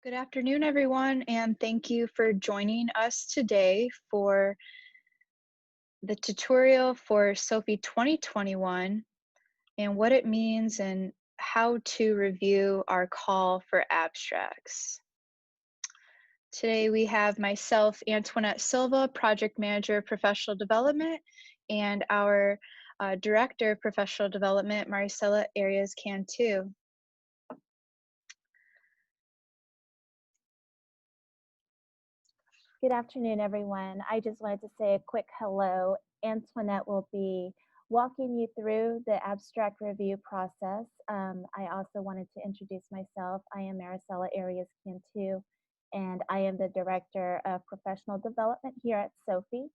Good afternoon, everyone, and thank you for joining us today for the tutorial for Sophe 2021 and what it means and how to review our call for abstracts. Today we have myself, Antoinette Silva, Project Manager of Professional Development, and our Director of Professional Development, Maricela Arias Cantu. Good afternoon, everyone. I just wanted to say a quick hello. Antoinette will be walking you through the abstract review process. I also wanted to introduce myself. I am Maricela Arias Cantu, and I am the Director of Professional Development here at Sophe.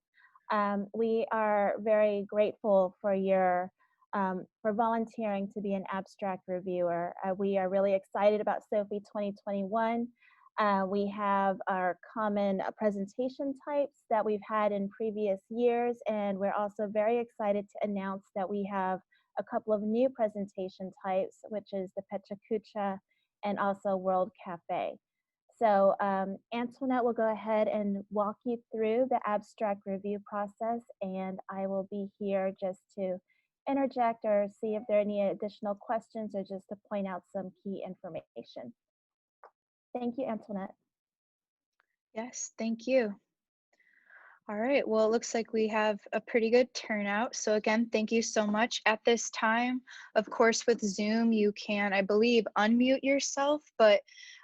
We are very grateful for your for volunteering to be an abstract reviewer. We are really excited about Sophe 2021. We have our common presentation types that we've had in previous years, and we're also very excited to announce that we have a couple of new presentation types, which is the Pecha Kucha and also World Cafe. So Antoinette will go ahead and walk you through the abstract review process, and I will be here just to interject or see if there are any additional questions or just to point out some key information. Thank you, Antoinette. Yes, thank you. All right, well, it looks like we have a pretty good turnout. So again, thank you so much. At this time, of course, with Zoom, you can, I believe, unmute yourself, but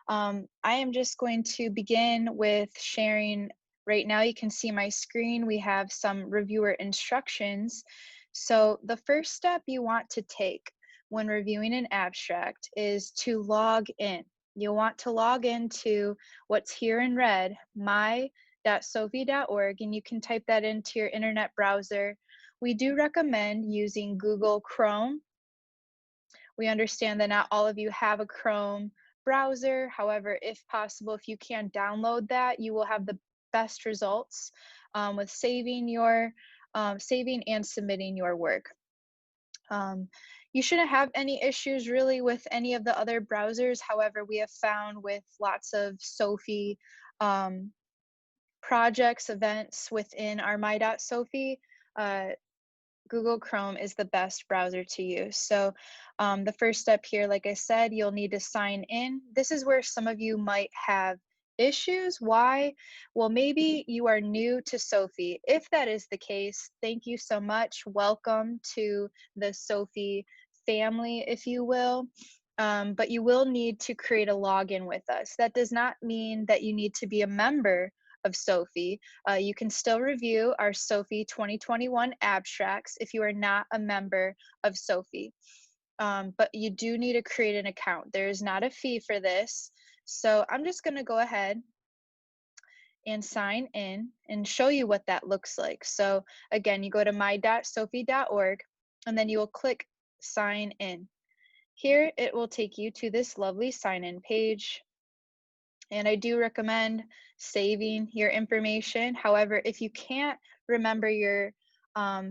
I am just going to begin with sharing. Right now, you can see my screen. We have some reviewer instructions. So the first step you want to take when reviewing an abstract is to log in. You'll want to log into what's here in red, my.sophe.org, and you can type that into your internet browser. We do recommend using Google Chrome. We understand that not all of you have a Chrome browser. However, if possible, if you can download that, you will have the best results with saving and submitting your work. You shouldn't have any issues really with any of the other browsers. However, we have found with lots of Sophe projects, events within our my.sophe, Google Chrome is the best browser to use. So the first step here, like I said, you'll need to sign in. This is where some of you might have issues. Why? Well, maybe you are new to Sophe. If that is the case, thank you so much. Welcome to the Sophe family, if you will. But you will need to create a login with us. That does not mean that you need to be a member of Sophe. You can still review our Sophe 2021 abstracts if you are not a member of Sophe. But you do need to create an account. There is not a fee for this. So I'm just going to go ahead and sign in and show you what that looks like. So again, you go to my.sophe.org and then you will click sign in. Here it will take you to this lovely sign in page. And I do recommend saving your information. However, if you can't remember your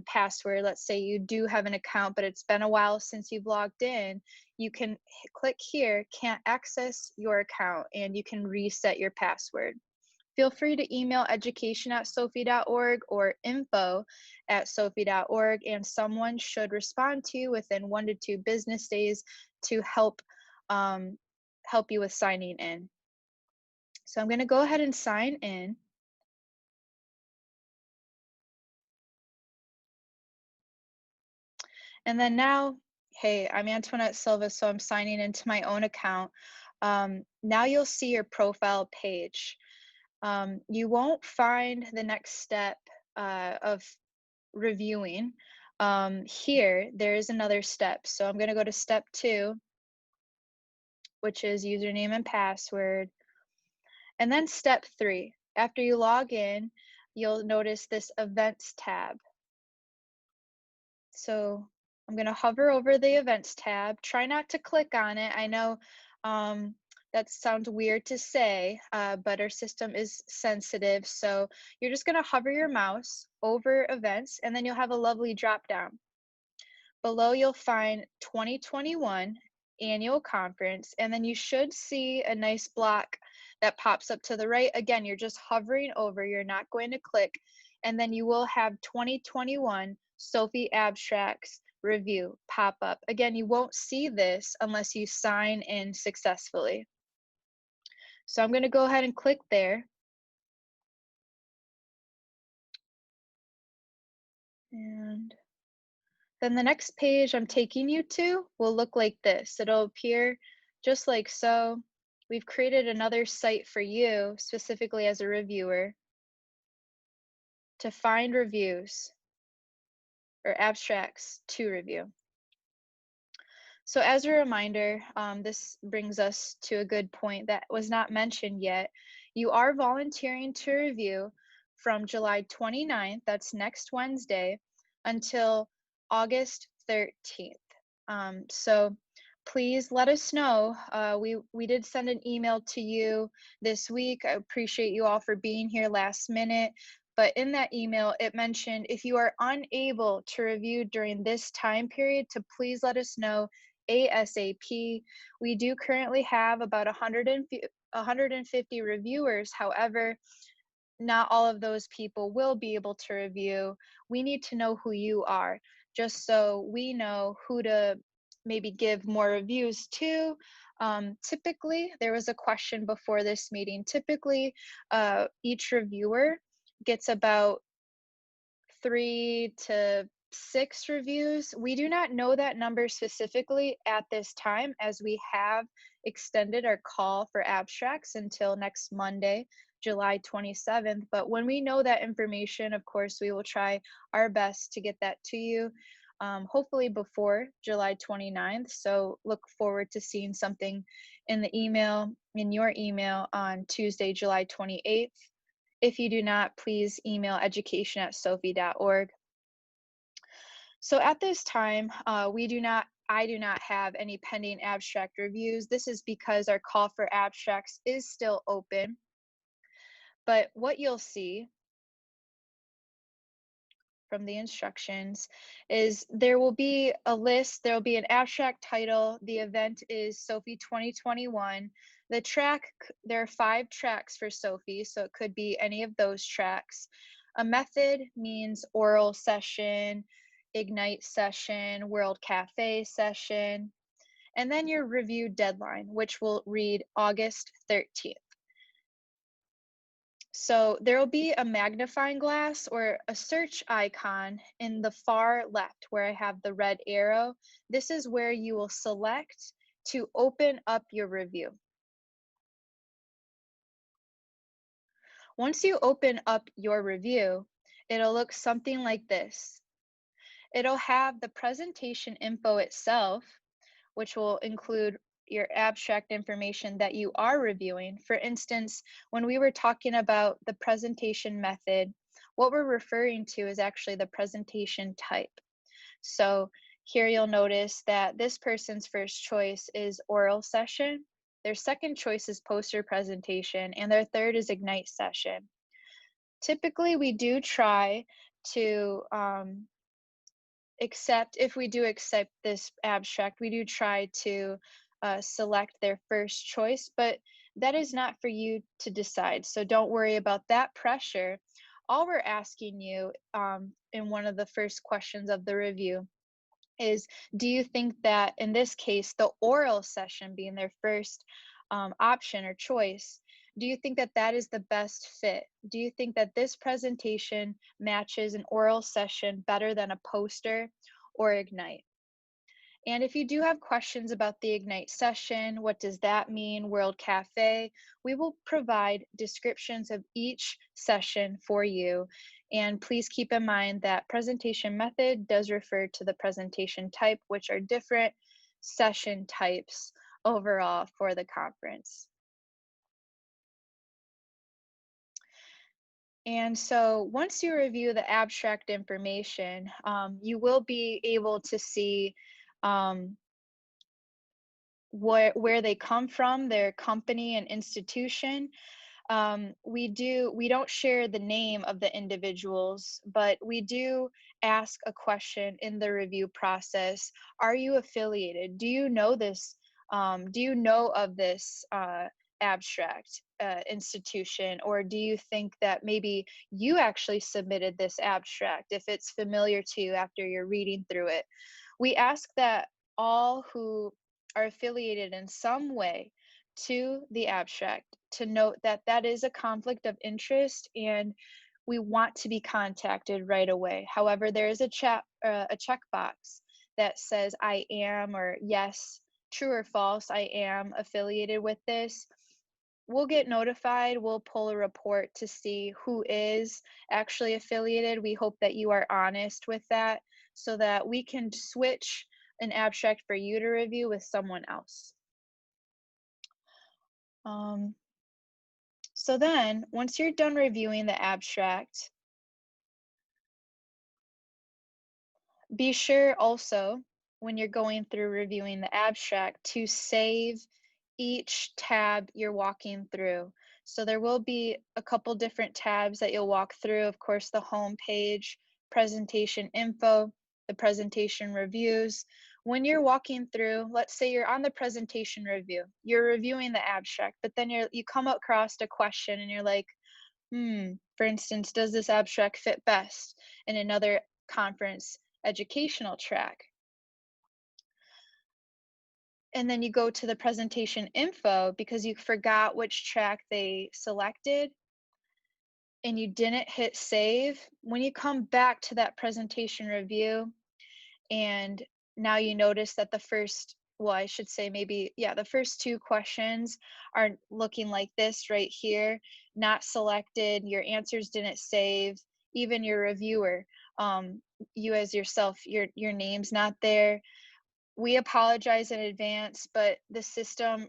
password, let's say you do have an account, but it's been a while since you've logged in, you can click here, can't access your account, and you can reset your password. Feel free to email education@sophe.org or info@sophe.org, and someone should respond to you within 1 to 2 business days to help you with signing in. So I'm going to go ahead and sign in. And then now, hey, I'm Antoinette Silva, so I'm signing into my own account. Now you'll see your profile page. You won't find the next step of reviewing. Here, there is another step. So I'm going to go to step 2, which is username and password. And then step 3, after you log in, you'll notice this events tab. So I'm going to hover over the events tab. Try not to click on it. I know that sounds weird to say, but our system is sensitive. So you're just going to hover your mouse over events, and then you'll have a lovely drop down. Below, you'll find 2021, annual conference, and then you should see a nice block that pops up to the right. Again, you're just hovering over, you're not going to click, and then you will have 2021 Sophe Abstracts Review pop up. Again, you won't see this unless you sign in successfully. So I'm going to go ahead and click there. And then the next page I'm taking you to will look like this. It'll appear just like so. We've created another site for you, specifically as a reviewer, to find reviews or abstracts to review. So as a reminder, this brings us to a good point that was not mentioned yet. You are volunteering to review from July 29th, that's next Wednesday, until August 13th. So please let us know. We did send an email to you this week. I appreciate you all for being here last minute. But in that email, it mentioned if you are unable to review during this time period, to please let us know ASAP. We do currently have about 150 reviewers. However, not all of those people will be able to review. We need to know who you are, just so we know who to maybe give more reviews to. Typically, there was a question before this meeting. Typically, each reviewer gets about 3 to 6 reviews. We do not know that number specifically at this time, as we have extended our call for abstracts until next Monday, July 27th. But when we know that information, of course, we will try our best to get that to you, hopefully before July 29th. So look forward to seeing something in the email, in your email on Tuesday, July 28th. If you do not, please email education@sophe.org. So at this time, I do not have any pending abstract reviews. This is because our call for abstracts is still open. But what you'll see from the instructions is there will be a list, there will be an abstract title. The event is Sophe 2021. There are 5 tracks for Sophe, so it could be any of those tracks. A method means oral session, Ignite session, World Cafe session, and then your review deadline, which will read August 13th. So there will be a magnifying glass or a search icon in the far left where I have the red arrow. This is where you will select to open up your review. Once you open up your review, it'll look something like this. It'll have the presentation info itself, which will include your abstract information that you are reviewing. For instance, when we were talking about the presentation method, what we're referring to is actually the presentation type. So here you'll notice that this person's first choice is oral session, their second choice is poster presentation, and their third is Ignite session. Typically, we do try to if we do accept this abstract, we do try to select their first choice, but that is not for you to decide. So don't worry about that pressure. All we're asking you in one of the first questions of the review is, do you think that in this case, the oral session being their first option or choice, do you think that that is the best fit? Do you think that this presentation matches an oral session better than a poster or Ignite? And if you do have questions about the Ignite session, what does that mean, World Cafe, we will provide descriptions of each session for you. And please keep in mind that presentation method does refer to the presentation type, which are different session types overall for the conference. And so once you review the abstract information, you will be able to see where they come from, their company and institution. We don't share the name of the individuals, but we do ask a question in the review process. Are you affiliated? Do you know this Do you know of this abstract institution, or do you think that maybe you actually submitted this abstract if it's familiar to you after you're reading through it? We ask that all who are affiliated in some way to the abstract to note that that is a conflict of interest, and we want to be contacted right away. However, there is a checkbox that says I am, or yes, true or false, I am affiliated with this. We'll get notified. We'll pull a report to see who is actually affiliated. We hope that you are honest with that so that we can switch an abstract for you to review with someone else. Um, so then, once you're done reviewing the abstract, be sure also, when you're going through reviewing the abstract, to save each tab you're walking through. So there will be a couple different tabs that you'll walk through. Of course, the home page, presentation info, the presentation reviews. When you're walking through, let's say you're on the presentation review, you're reviewing the abstract, but then you come across a question and you're like, for instance, does this abstract fit best in another conference educational track? And then you go to the presentation info because you forgot which track they selected and you didn't hit save. When you come back to that presentation review and now you notice that the first, well, I should say maybe, yeah, the first two questions are looking like this right here, not selected, your answers didn't save, even your reviewer, you as yourself, your name's not there. We apologize in advance, but the system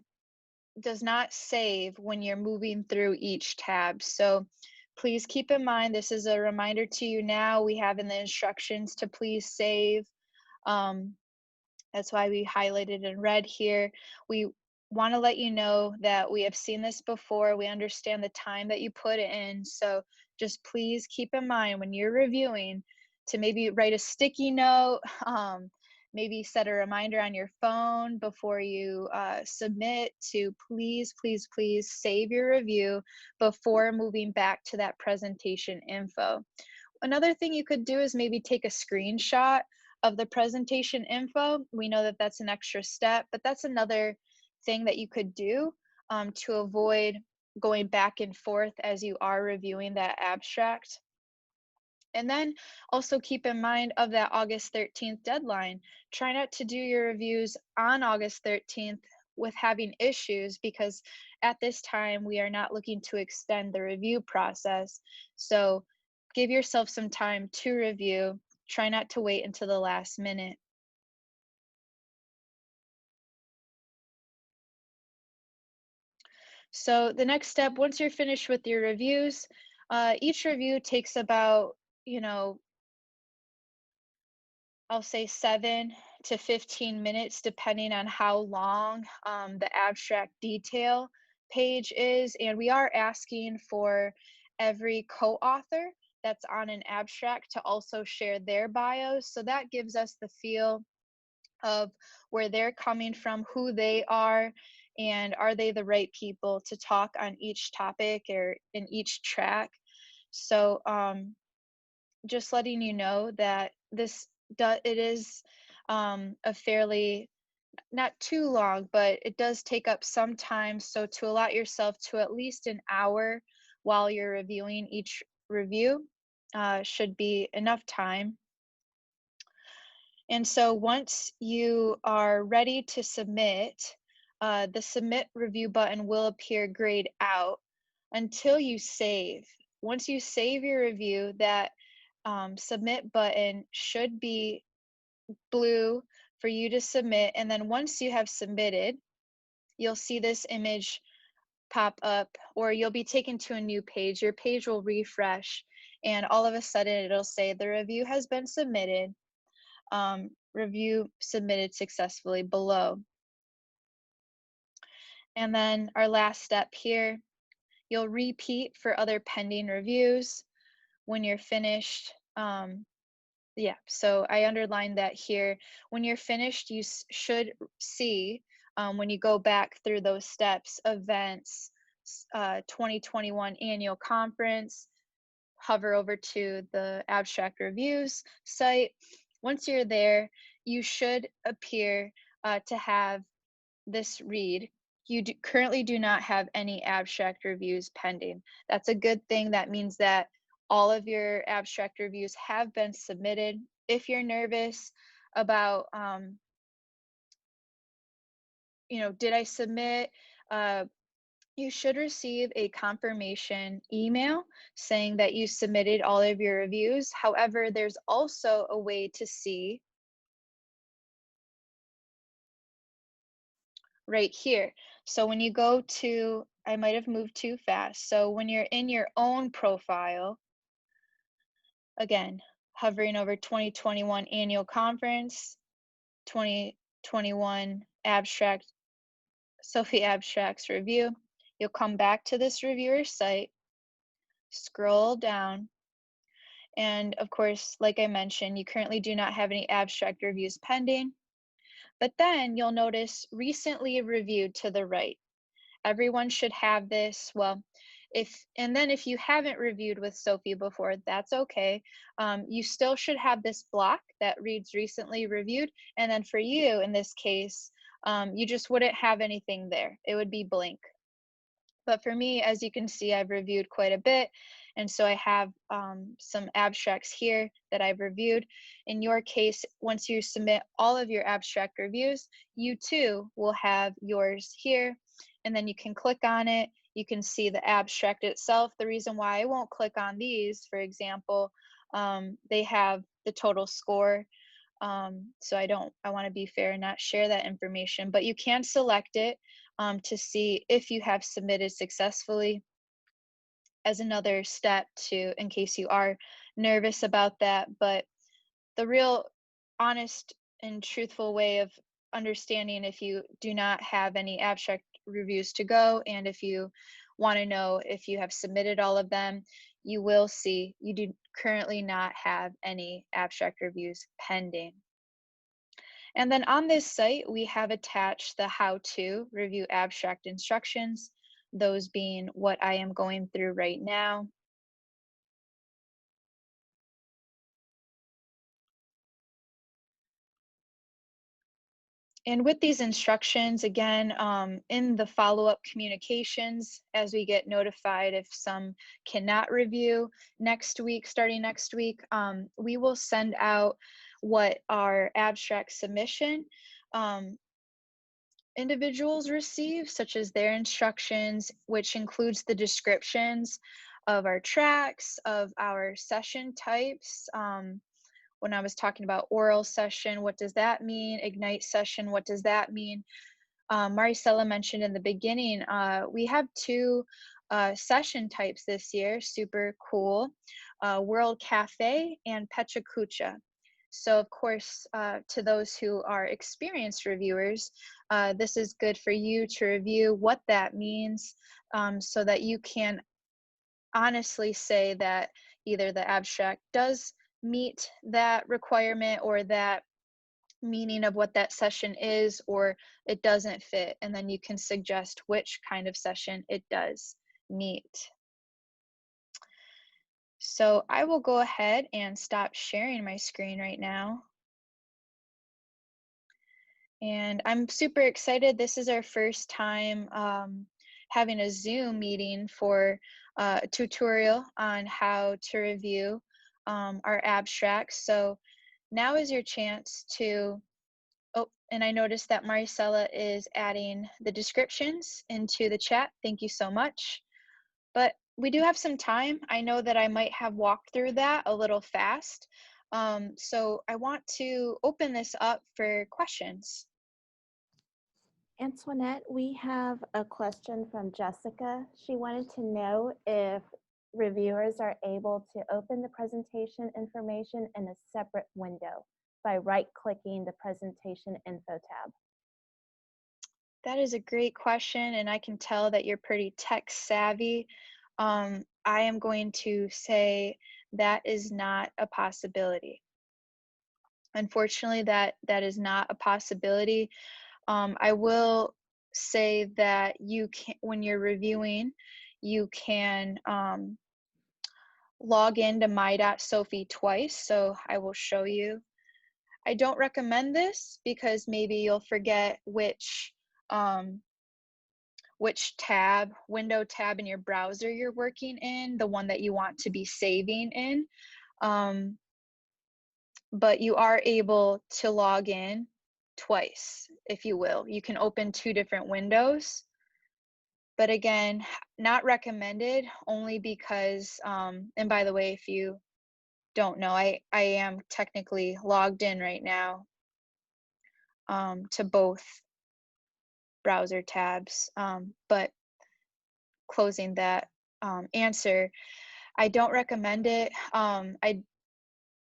does not save when you're moving through each tab. So please keep in mind, this is a reminder to you now. We have in the instructions to please save. Um, that's why we highlighted in red here. We want to let you know that we have seen this before. We understand the time that you put in. So just please keep in mind when you're reviewing to maybe write a sticky note, maybe set a reminder on your phone before you submit to please, please, please save your review before moving back to that presentation info. Another thing you could do is maybe take a screenshot of the presentation info. We know that that's an extra step, but that's another thing that you could do to avoid going back and forth as you are reviewing that abstract. And then also keep in mind of that August 13th deadline. Try not to do your reviews on August 13th with having issues, because at this time we are not looking to extend the review process. So give yourself some time to review. Try not to wait until the last minute. So the next step, once you're finished with your reviews, each review takes about, you know, I'll say 7 to 15 minutes, depending on how long the abstract detail page is. And we are asking for every co-author that's on an abstract to also share their bios. So that gives us the feel of where they're coming from, who they are they the right people to talk on each topic or in each track. So just letting you know that it is a fairly, not too long, but it does take up some time. So to allot yourself to at least an hour while you're reviewing each review should be enough time. And so once you are ready to submit, the submit review button will appear grayed out until you save. Once you save your review, that submit button should be blue for you to submit. And then once you have submitted, you'll see this image pop up, or you'll be taken to a new page. Your page will refresh, and all of a sudden it'll say the review has been submitted. Review submitted successfully below. And then our last step here, you'll repeat for other pending reviews when you're finished. Yeah, so I underlined that here. When you're finished, you should see When you go back through those steps, events, 2021 annual conference, hover over to the abstract reviews site. Once you're there, you should appear to have this read. Currently do not have any abstract reviews pending. That's a good thing. That means that all of your abstract reviews have been submitted. If you're nervous about, did I submit? Uh, you should receive a confirmation email saying that you submitted all of your reviews. However, there's also a way to see right here. So when you go to, I might have moved too fast. So when you're in your own profile, again, hovering over 2021 annual conference, 2021 abstract, Sophe abstracts review, you'll come back to this reviewer site, scroll down, and of course, like I mentioned, you currently do not have any abstract reviews pending, but then you'll notice recently reviewed to the right. Everyone should have this. Well, if you haven't reviewed with Sophe before, that's okay. You still should have this block that reads recently reviewed. And then for you, in this case, you just wouldn't have anything there. It would be blank. But for me, as you can see, I've reviewed quite a bit. And so I have some abstracts here that I've reviewed. In your case, once you submit all of your abstract reviews, you too will have yours here. And then you can click on it. You can see the abstract itself. The reason why I won't click on these, for example, they have the total score. So I want to be fair and not share that information, but you can select it to see if you have submitted successfully as another step to, in case you are nervous about that. But the real honest and truthful way of understanding if you do not have any abstract reviews to go, and if you want to know if you have submitted all of them, you will see you do currently not have any abstract reviews pending. And then on this site, we have attached the how to review abstract instructions, those being what I am going through right now. And with these instructions, again, in the follow-up communications, as we get notified if some cannot review next week, starting next week, we will send out what our abstract submission individuals receive, such as their instructions, which includes the descriptions of our tracks, of our session types. When I was talking about oral session, what does that mean? Ignite session, what does that mean? Maricela mentioned in the beginning, we have two session types this year, super cool, World Cafe and Pecha Kucha. So of course, to those who are experienced reviewers, this is good for you to review what that means so that you can honestly say that either the abstract does meet that requirement or that meaning of what that session is, or it doesn't fit, and then you can suggest which kind of session it does meet. So I will go ahead and stop sharing my screen right now. And I'm super excited. This is our first time having a Zoom meeting for a tutorial on how to review our abstracts. So now is your chance to, oh, and I noticed that Maricela is adding the descriptions into the chat. Thank you so much. But we do have some time. I know that I might have walked through that a little fast. So I want to open this up for questions. Antoinette, we have a question from Jessica. She wanted to know if reviewers are able to open the presentation information in a separate window by right-clicking the presentation info tab. That is a great question, and I can tell that you're pretty tech savvy. I am going to say that is not a possibility. Unfortunately, that is not a possibility. I will say that you can, when you're reviewing, you can log into my.sophy twice. So I will show you. I don't recommend this because maybe you'll forget um, which window tab in your browser you're working in, the one that you want to be saving in. Um, but you are able to log in twice, if you will. You can open two different windows, but again, not recommended only because, and by the way, if you don't know, I am technically logged in right now to both browser tabs, but closing that answer, I don't recommend it.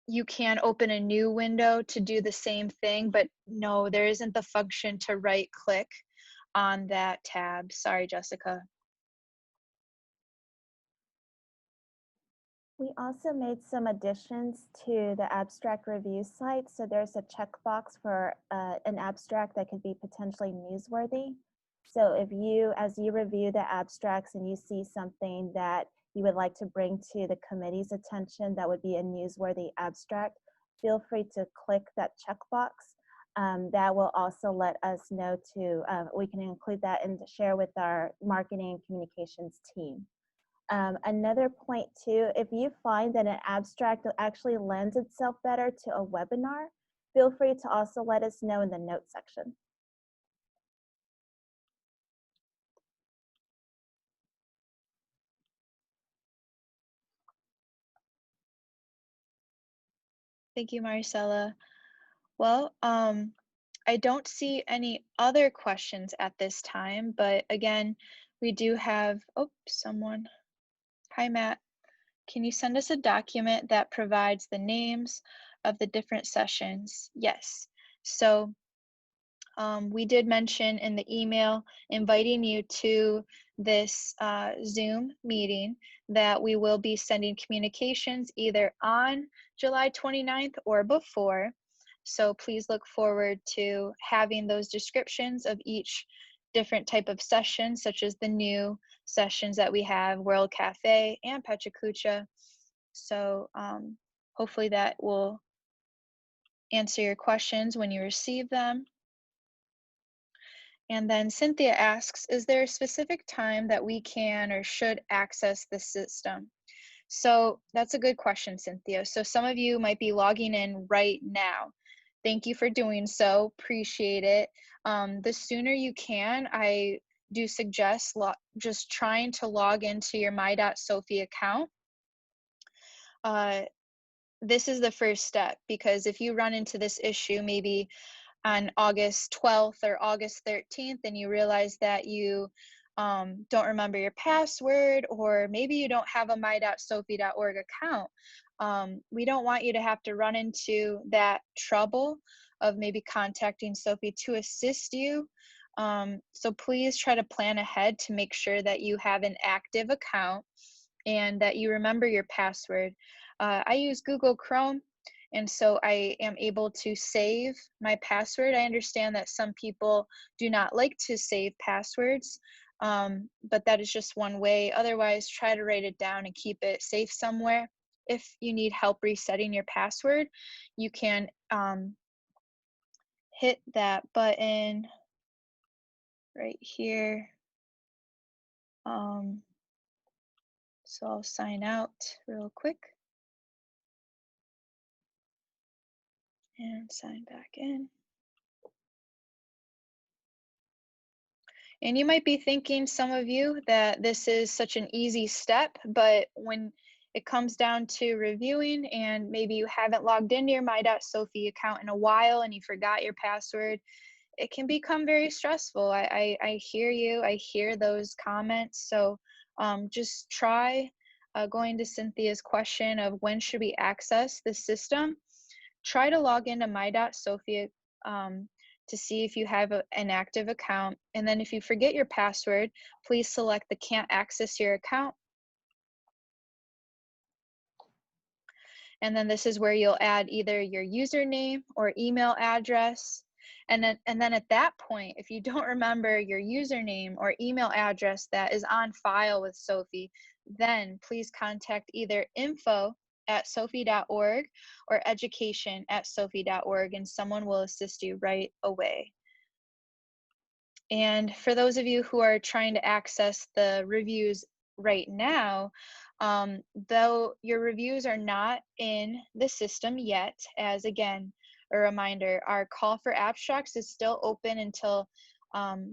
You can open a new window to do the same thing, but no, there isn't the function to right click on that tab. Sorry, Jessica. We also made some additions to the abstract review site. So there's a checkbox for an abstract that could be potentially newsworthy. So if you, as you review the abstracts and you see something that you would like to bring to the committee's attention that would be a newsworthy abstract, feel free to click that checkbox. That will also let us know we can include that and share with our marketing and communications team. Another point too, if you find that an abstract actually lends itself better to a webinar, feel free to also let us know in the notes section. Thank you, Maricela. Well, I don't see any other questions at this time, but again, we do have, oh, someone. Hi, Matt. Can you send us a document that provides the names of the different sessions? Yes. So we did mention in the email inviting you to this Zoom meeting that we will be sending communications either on July 29th or before. So please look forward to having those descriptions of each different type of session, such as the new sessions that we have, World Cafe and Pechacucha. So hopefully that will answer your questions when you receive them. And then Cynthia asks, is there a specific time that we can or should access the system? So that's a good question, Cynthia. So some of you might be logging in right now. Thank you for doing so. Appreciate it. The sooner you can, I do suggest just trying to log into your my.sophy account. This is the first step, because if you run into this issue, maybe on August 12th or August 13th, and you realize that you don't remember your password, or maybe you don't have a my.sophy.org account, we don't want you to have to run into that trouble of maybe contacting Sophie to assist you. So please try to plan ahead to make sure that you have an active account and that you remember your password. I use Google Chrome, and so I am able to save my password. I understand that some people do not like to save passwords, but that is just one way. Otherwise, try to write it down and keep it safe somewhere. If you need help resetting your password, you can hit that button right here. So I'll sign out real quick and sign back in. And you might be thinking, some of you, that this is such an easy step, but when it comes down to reviewing and maybe you haven't logged into your my.sophy account in a while and you forgot your password, it can become very stressful. I hear you, I hear those comments. So just try going to Cynthia's question of when should we access the system. Try to log into my.sophy to see if you have an active account. And then if you forget your password, please select the can't access your account. And then this is where you'll add either your username or email address. And then at that point, if you don't remember your username or email address that is on file with Sophe, then please contact either info@sophe.org or education@sophe.org, and someone will assist you right away. And for those of you who are trying to access the reviews right now, though your reviews are not in the system yet, as again, a reminder, our call for abstracts is still open until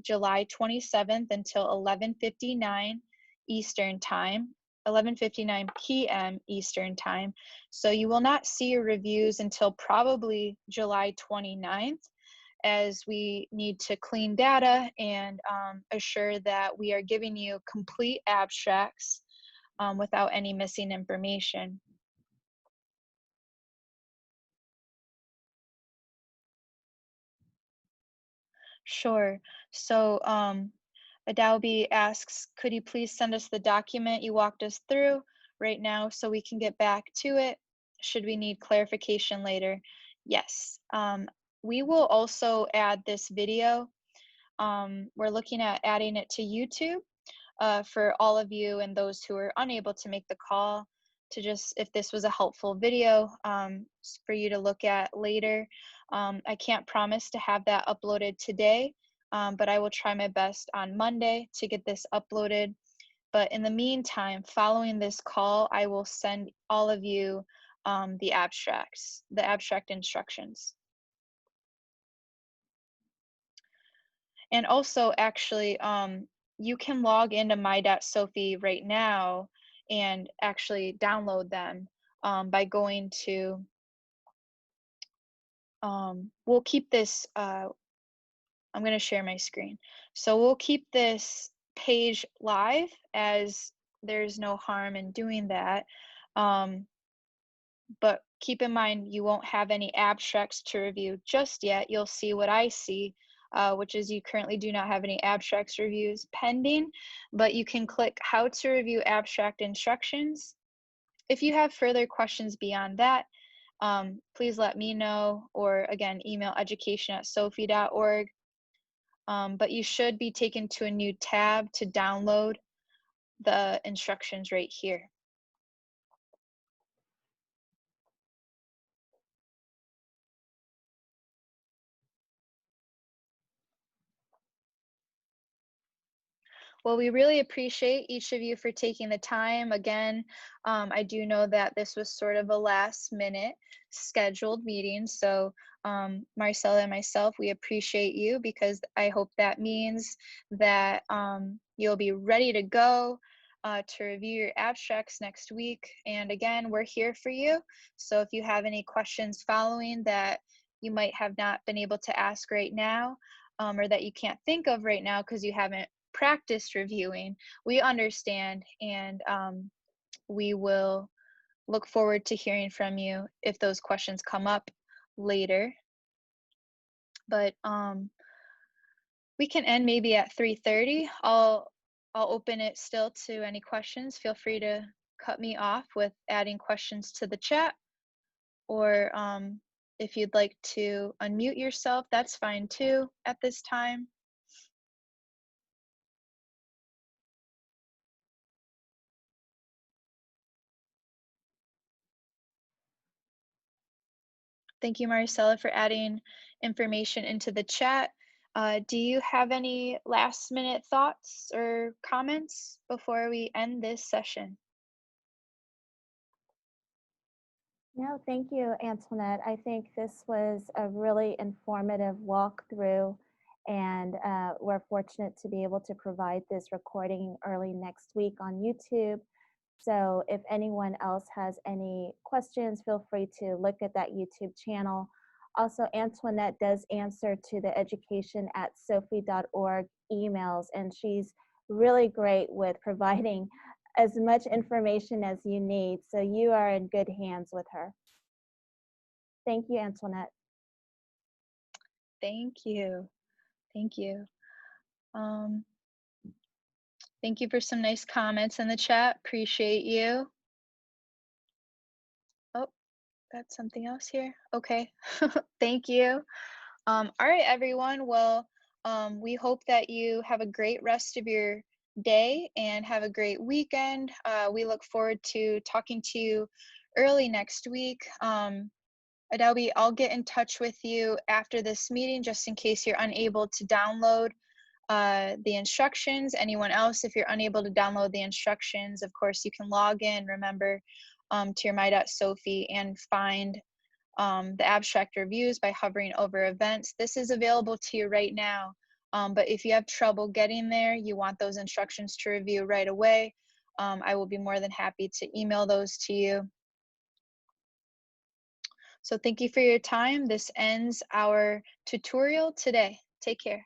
July 27th until 11:59 Eastern Time, 11:59 p.m. Eastern Time. So you will not see your reviews until probably July 29th, as we need to clean data and assure that we are giving you complete abstracts without any missing information. Sure. So Adalbi asks, could you please send us the document you walked us through right now so we can get back to it? Should we need clarification later? Yes. We will also add this video. We're looking at adding it to YouTube for all of you and those who are unable to make the call, to just, if this was a helpful video for you to look at later. I can't promise to have that uploaded today, but I will try my best on Monday to get this uploaded. But in the meantime, following this call, I will send all of you the abstracts, the abstract instructions. And also, actually, you can log into my.sophe right now and actually download them by going to, we'll keep this, I'm going to share my screen. So we'll keep this page live, as there's no harm in doing that. Um, but keep in mind, you won't have any abstracts to review just yet. You'll see what I see, which is you currently do not have any abstracts reviews pending, but you can click how to review abstract instructions. If you have further questions beyond that, please let me know, or again, email education@sophe.org. But you should be taken to a new tab to download the instructions right here. Well, we really appreciate each of you for taking the time. Again, I do know that this was sort of a last minute scheduled meeting. So, Marcella and myself, we appreciate you, because I hope that means that you'll be ready to go to review your abstracts next week. And again, we're here for you. So, if you have any questions following that you might have not been able to ask right now, or that you can't think of right now because you haven't practiced reviewing, we understand, and we will look forward to hearing from you if those questions come up later. But we can end maybe at 3:30. I'll open it still to any questions. Feel free to cut me off with adding questions to the chat, or if you'd like to unmute yourself, that's fine too at this time. Thank you, Maricela, for adding information into the chat. Do you have any last minute thoughts or comments before we end this session? No, thank you, Antoinette. I think this was a really informative walkthrough, and we're fortunate to be able to provide this recording early next week on YouTube. So if anyone else has any questions, feel free to look at that YouTube channel. Also, Antoinette does answer to the education@sophe.org emails, and she's really great with providing as much information as you need. So you are in good hands with her. Thank you, Antoinette. Thank you. Thank you. Um, Thank you for some nice comments in the chat. Appreciate you. Oh, got something else here. Okay. Thank you. All right, everyone. Well, we hope that you have a great rest of your day and have a great weekend. We look forward to talking to you early next week. Adobe, I'll get in touch with you after this meeting just in case you're unable to download the instructions. Anyone else, if you're unable to download the instructions, of course, you can log in, remember, to your my.Sophe and find the abstract reviews by hovering over events. This is available to you right now. But if you have trouble getting there, you want those instructions to review right away, I will be more than happy to email those to you. So thank you for your time. This ends our tutorial today. Take care.